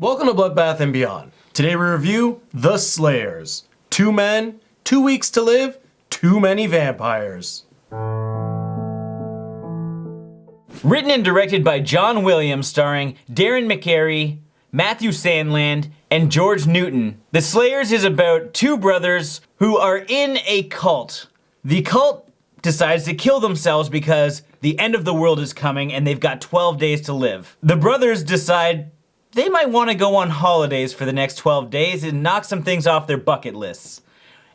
Welcome to Bloodbath and Beyond. Today we review The Slayers. 2 men, 2 weeks to live, too many vampires. Written and directed by John Williams, starring Darren McAree, Matthew Sandland, and George Newton. The Slayers is about 2 brothers who are in a cult. The cult decides to kill themselves because the end of the world is coming and they've got 12 days to live. The brothers decide they might want to go on holidays for the next 12 days and knock some things off their bucket lists.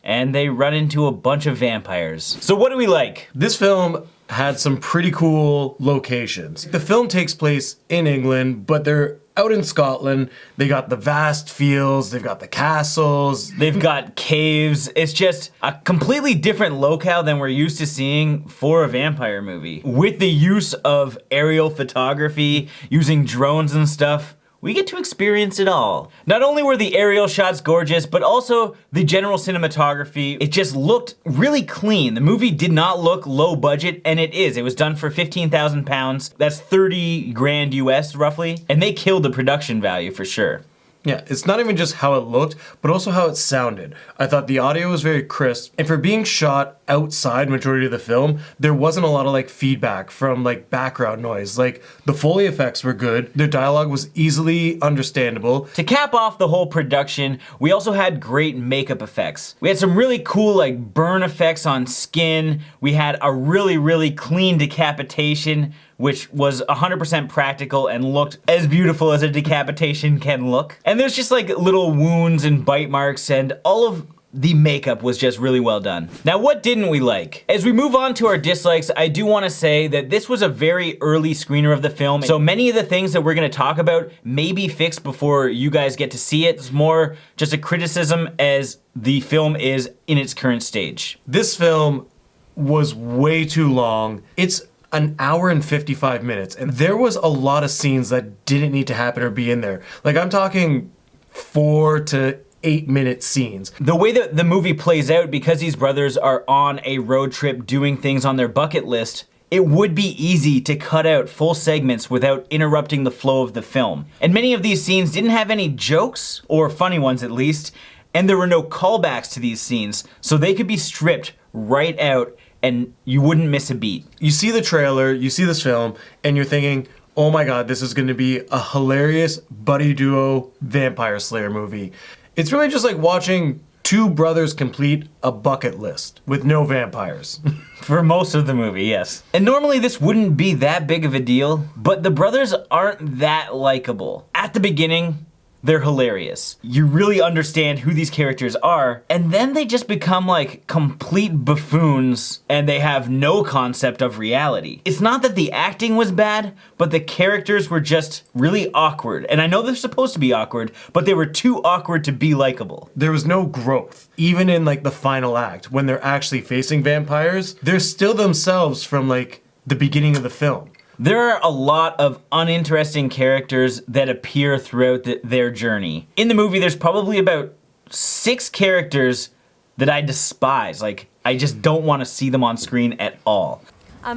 And they run into a bunch of vampires. So what do we like? This film had some pretty cool locations. The film takes place in England, but they're out in Scotland. They got the vast fields, they've got the castles. They've got caves. It's just a completely different locale than we're used to seeing for a vampire movie. With the use of aerial photography, using drones and stuff, we get to experience it all. Not only were the aerial shots gorgeous, but also the general cinematography. It just looked really clean. The movie did not look low budget, and it is. It was done for 15,000 pounds. That's 30 grand US roughly. And they killed the production value for sure. Yeah, it's not even just how it looked, but also how it sounded. I thought the audio was very crisp, and for being shot outside majority of the film, there wasn't a lot of like feedback from like background noise. Like the Foley effects were good, their dialogue was easily understandable. To cap off the whole production, we also had great makeup effects. We had some really cool like burn effects on skin. We had a really clean decapitation, which was 100% practical and looked as beautiful as a decapitation can look. And there's just like little wounds and bite marks, and all of the makeup was just really well done. Now, what didn't we like? As we move on to our dislikes, I do want to say that this was a very early screener of the film, so many of the things that we're going to talk about may be fixed before you guys get to see it. It's more just a criticism as the film is in its current stage. This film was way too long. It's an hour and 55 minutes, and there was a lot of scenes that didn't need to happen or be in there. Like, I'm talking 4 to 8-minute scenes. The way that the movie plays out, because these brothers are on a road trip doing things on their bucket list, it would be easy to cut out full segments without interrupting the flow of the film. And many of these scenes didn't have any jokes, or funny ones at least, and there were no callbacks to these scenes, so they could be stripped right out and you wouldn't miss a beat. You see the trailer, you see this film, and you're thinking, oh my god, this is gonna be a hilarious buddy duo vampire slayer movie. It's really just like watching 2 brothers complete a bucket list with no vampires. For most of the movie, yes. And normally this wouldn't be that big of a deal, but the brothers aren't that likable. At the beginning, they're hilarious. You really understand who these characters are, and then they just become like complete buffoons, and they have no concept of reality. It's not that the acting was bad, but the characters were just really awkward. And I know they're supposed to be awkward, but they were too awkward to be likable. There was no growth. Even in like the final act, when they're actually facing vampires, they're still themselves from like the beginning of the film. There are a lot of uninteresting characters that appear throughout their journey. In the movie, there's probably about 6 characters that I despise. Like, I just don't want to see them on screen at all. I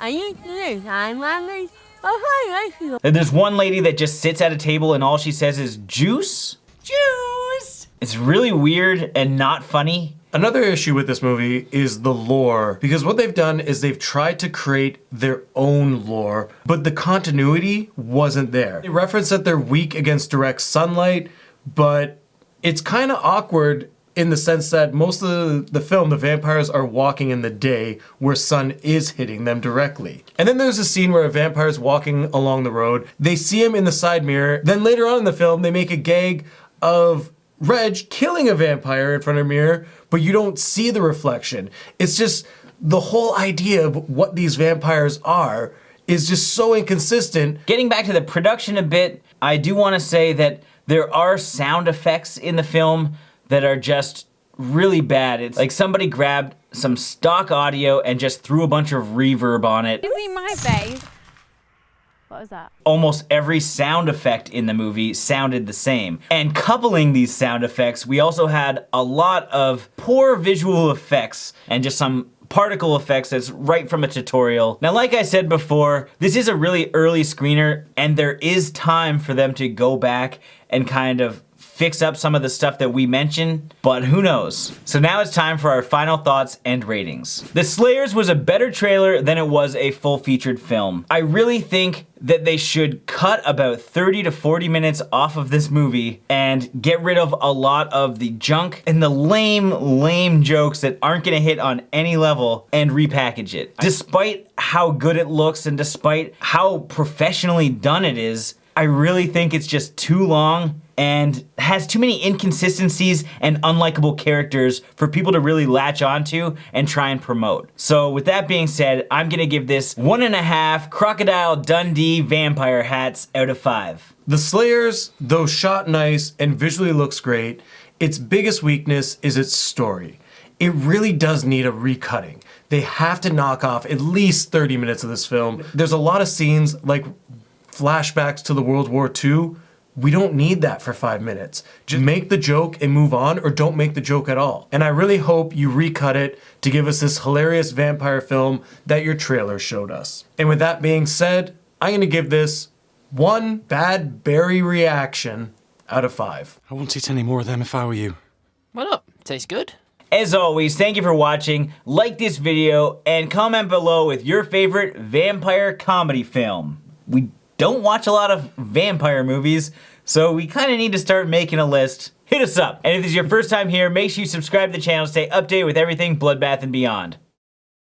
used to do Sandland. There's one lady that just sits at a table and all she says is, "Juice? Juice!" It's really weird and not funny. Another issue with this movie is the lore, because what they've done is they've tried to create their own lore, but the continuity wasn't there. They reference that they're weak against direct sunlight, but it's kind of awkward in the sense that most of the film, the vampires are walking in the day where sun is hitting them directly. And then there's a scene where a vampire is walking along the road, they see him in the side mirror, then later on in the film they make a gag of Reg killing a vampire in front of a mirror, but you don't see the reflection. It's just the whole idea of what these vampires are is just so inconsistent. Getting back to the production a bit, I do want to say that there are sound effects in the film that are just really bad. It's like somebody grabbed some stock audio and just threw a bunch of reverb on it. You see my face? What was that? Almost every sound effect in the movie sounded the same. And coupling these sound effects, we also had a lot of poor visual effects and just some particle effects that's right from a tutorial. Now, like I said before, this is a really early screener, and there is time for them to go back and kind of fix up some of the stuff that we mentioned, but who knows? So now it's time for our final thoughts and ratings. The Slayers was a better trailer than it was a full featured film. I really think that they should cut about 30 to 40 minutes off of this movie and get rid of a lot of the junk and the lame jokes that aren't gonna hit on any level and repackage it. Despite how good it looks and despite how professionally done it is, I really think it's just too long and has too many inconsistencies and unlikable characters for people to really latch onto and try and promote. So with that being said, I'm gonna give this 1.5 Crocodile Dundee vampire hats out of 5. The Slayers, though shot nice and visually looks great, its biggest weakness is its story. It really does need a recutting. They have to knock off at least 30 minutes of this film. There's a lot of scenes like flashbacks to the World War II. We don't need that for 5 minutes. Just make the joke and move on, or don't make the joke at all. And I really hope you recut it to give us this hilarious vampire film that your trailer showed us. And with that being said, I'm gonna give this 1 bad berry reaction out of 5. I won't eat any more of them if I were you. Why not? Tastes good. As always, thank you for watching. Like this video and comment below with your favorite vampire comedy film. We don't watch a lot of vampire movies, so we kind of need to start making a list. Hit us up. And if this is your first time here, make sure you subscribe to the channel to stay updated with everything Bloodbath and beyond.